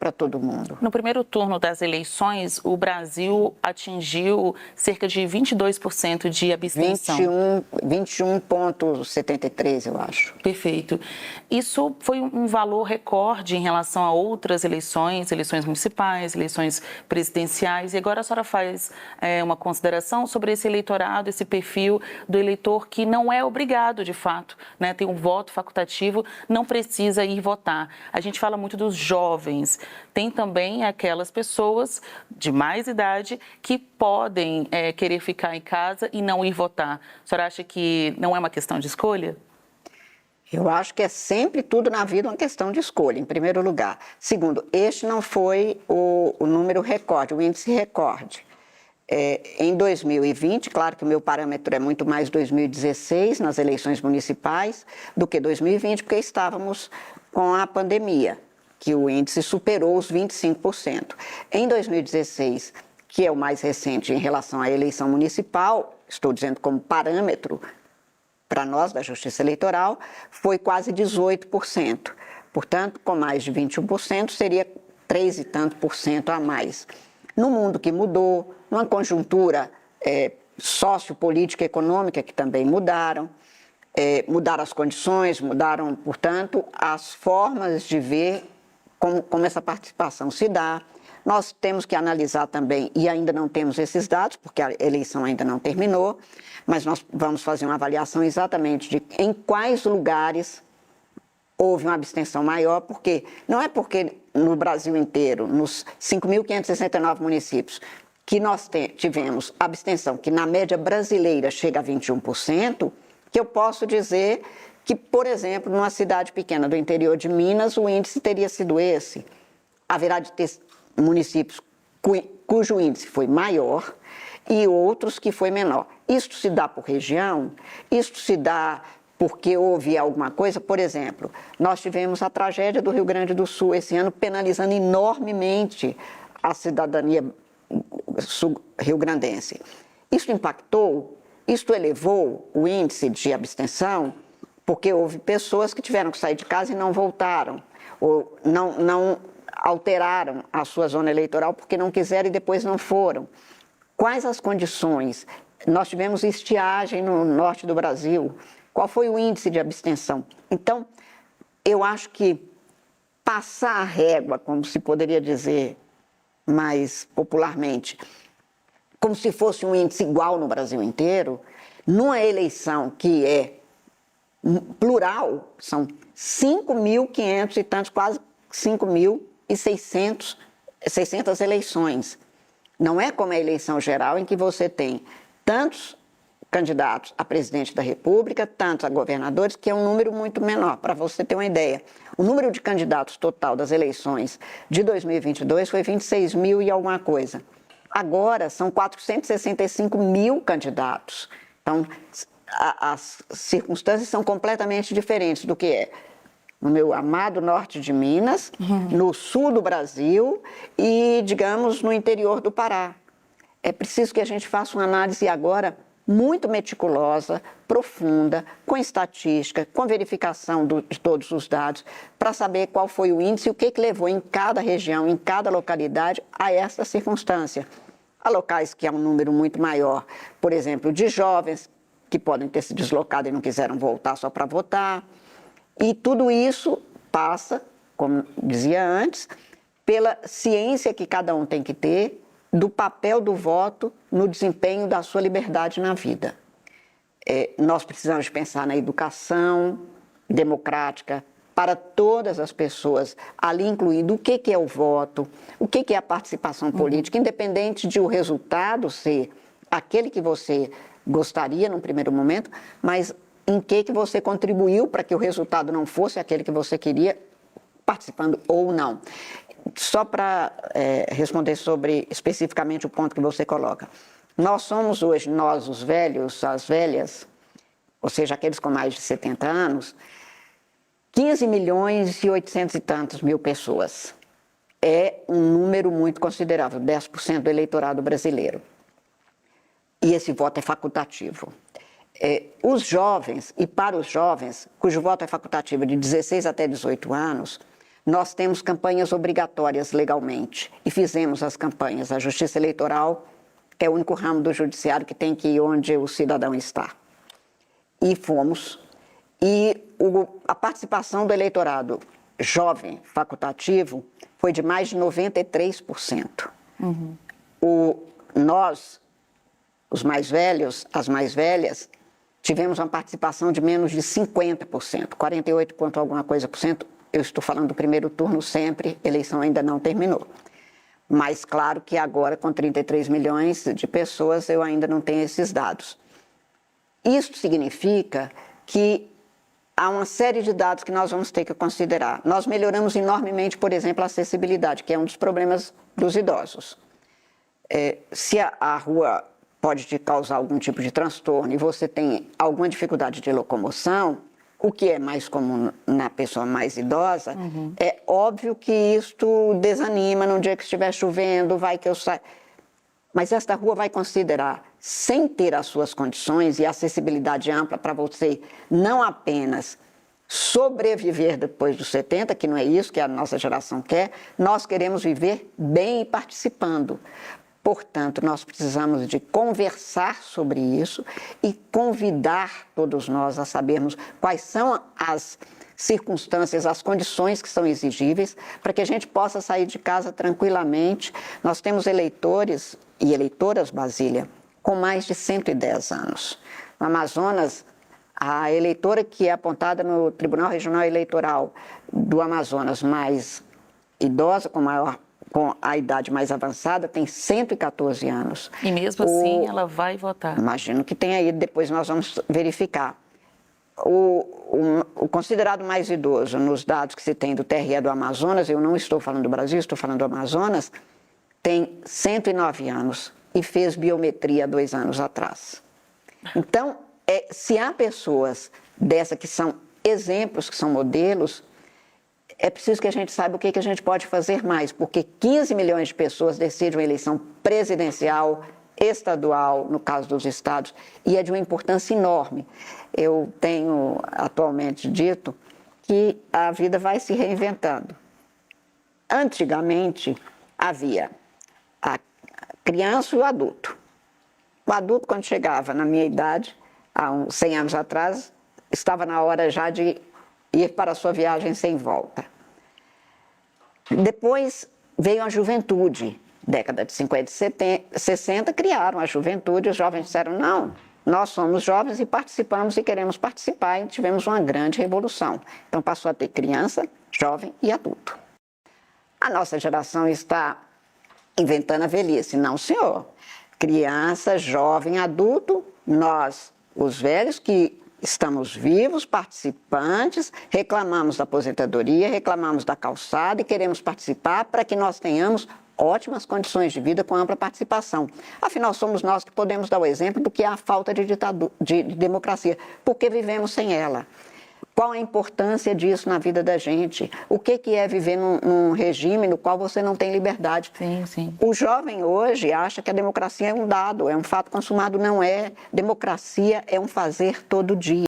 para todo mundo. No primeiro turno das eleições, o Brasil atingiu cerca de 22% de abstenção. 21,73, eu acho. Perfeito. Isso foi um valor recorde em relação a outras eleições, eleições municipais, eleições presidenciais. E agora a senhora faz uma consideração sobre esse eleitorado, esse perfil do eleitor que não é obrigado, de fato, né? Tem um voto facultativo, não precisa ir votar. A gente fala muito dos jovens. Tem também aquelas pessoas de mais idade que podem querer ficar em casa e não ir votar. A senhora acha que não é uma questão de escolha? Eu acho que é sempre tudo na vida uma questão de escolha, em primeiro lugar. Segundo, este não foi o número recorde, o índice recorde. Em 2020, claro que o meu parâmetro é muito mais 2016, nas eleições municipais, do que 2020, porque estávamos com a pandemia, que o índice superou os 25%. Em 2016, que é o mais recente em relação à eleição municipal, estou dizendo como parâmetro para nós da Justiça Eleitoral, foi quase 18%. Portanto, com mais de 21%, seria 3 e tanto por cento a mais. No mundo que mudou, numa conjuntura sociopolítica e econômica que também mudaram, mudaram as condições, mudaram, portanto, as formas de ver como essa participação se dá. Nós temos que analisar também, e ainda não temos esses dados, porque a eleição ainda não terminou, mas nós vamos fazer uma avaliação exatamente de em quais lugares houve uma abstenção maior, porque não é porque no Brasil inteiro, nos 5.569 municípios, que nós tivemos abstenção, que na média brasileira chega a 21%, que eu posso dizer que, por exemplo, numa cidade pequena do interior de Minas, o índice teria sido esse. Haverá de ter municípios cujo índice foi maior e outros que foi menor. Isto se dá por região, isto se dá porque houve alguma coisa. Por exemplo, nós tivemos a tragédia do Rio Grande do Sul esse ano, penalizando enormemente a cidadania rio-grandense. Isso impactou, isto elevou o índice de abstenção, porque houve pessoas que tiveram que sair de casa e não voltaram, ou não alteraram a sua zona eleitoral porque não quiseram e depois não foram. Quais as condições? Nós tivemos estiagem no norte do Brasil. Qual foi o índice de abstenção? Então, eu acho que passar a régua, como se poderia dizer mais popularmente, como se fosse um índice igual no Brasil inteiro, numa eleição que é plural, são 5.500 e tantos, quase 5.600 eleições. Não é como a eleição geral, em que você tem tantos candidatos a presidente da República, tantos a governadores, que é um número muito menor. Para você ter uma ideia, o número de candidatos total das eleições de 2022 foi 26 mil e alguma coisa. Agora são 465 mil candidatos. Então, as circunstâncias são completamente diferentes do que é no meu amado norte de Minas, no sul do Brasil e, digamos, no interior do Pará. É preciso que a gente faça uma análise agora muito meticulosa, profunda, com estatística, com verificação de todos os dados, para saber qual foi o índice e o que levou em cada região, em cada localidade, a essa circunstância. Há locais que há um número muito maior, por exemplo, de jovens que podem ter se deslocado e não quiseram voltar só para votar. E tudo isso passa, como dizia antes, pela ciência que cada um tem que ter do papel do voto no desempenho da sua liberdade na vida. Nós precisamos pensar na educação democrática para todas as pessoas, ali incluindo o que é o voto, o que é a participação política, independente de o resultado ser aquele que você gostaria num primeiro momento, mas em que você contribuiu para que o resultado não fosse aquele que você queria, participando ou não. Só para responder sobre especificamente o ponto que você coloca. Nós somos hoje, nós os velhos, as velhas, ou seja, aqueles com mais de 70 anos, 15 milhões e 800 e tantos mil pessoas. É um número muito considerável, 10% do eleitorado brasileiro. E esse voto é facultativo. Os jovens, e para os jovens, cujo voto é facultativo de 16 até 18 anos, Nós temos campanhas obrigatórias legalmente e fizemos as campanhas. A Justiça Eleitoral é o único ramo do judiciário que tem que ir onde o cidadão está. E fomos. E a participação do eleitorado jovem facultativo foi de mais de 93%. Nós, os mais velhos, as mais velhas, tivemos uma participação de menos de 50%, 48 ponto alguma coisa por cento. Eu estou falando do primeiro turno sempre, a eleição ainda não terminou. Mas claro que agora, com 33 milhões de pessoas, eu ainda não tenho esses dados. Isso significa que há uma série de dados que nós vamos ter que considerar. Nós melhoramos enormemente, por exemplo, a acessibilidade, que é um dos problemas dos idosos. Se a rua pode te causar algum tipo de transtorno e você tem alguma dificuldade de locomoção, o que é mais comum na pessoa mais idosa, é óbvio que isto desanima num dia que estiver chovendo, vai que eu saio. Mas esta rua vai considerar, sem ter as suas condições e acessibilidade ampla para você não apenas sobreviver depois dos 70, que não é isso que a nossa geração quer, nós queremos viver bem e participando. Portanto, nós precisamos de conversar sobre isso e convidar todos nós a sabermos quais são as circunstâncias, as condições que são exigíveis para que a gente possa sair de casa tranquilamente. Nós temos eleitores e eleitoras, Basília, com mais de 110 anos. No Amazonas, a eleitora que é apontada no Tribunal Regional Eleitoral do Amazonas mais idosa, com a idade mais avançada, tem 114 anos. E mesmo assim ela vai votar? Imagino que tenha ido, depois nós vamos verificar. O considerado mais idoso, nos dados que se tem do TRE do Amazonas, eu não estou falando do Brasil, estou falando do Amazonas, tem 109 anos e fez biometria 2 anos atrás. Então, se há pessoas dessas que são exemplos, que são modelos, é preciso que a gente saiba o que a gente pode fazer mais, porque 15 milhões de pessoas decidem uma eleição presidencial, estadual, no caso dos estados, e é de uma importância enorme. Eu tenho atualmente dito que a vida vai se reinventando. Antigamente, havia a criança e o adulto. O adulto, quando chegava na minha idade, há uns 100 anos atrás, estava na hora já de ir para a sua viagem sem volta. Depois veio a juventude, década de 50 e 60, criaram a juventude, os jovens disseram, não, nós somos jovens e participamos e queremos participar, e tivemos uma grande revolução. Então passou a ter criança, jovem e adulto. A nossa geração está inventando a velhice, não senhor. Criança, jovem, adulto, nós, os velhos que estamos vivos, participantes, reclamamos da aposentadoria, reclamamos da calçada e queremos participar para que nós tenhamos ótimas condições de vida com ampla participação. Afinal, somos nós que podemos dar o exemplo do que é a falta de democracia, porque vivemos sem ela. Qual a importância disso na vida da gente? O que é viver num regime no qual você não tem liberdade? Sim, sim. O jovem hoje acha que a democracia é um dado, é um fato consumado. Não é. Democracia é um fazer todo dia.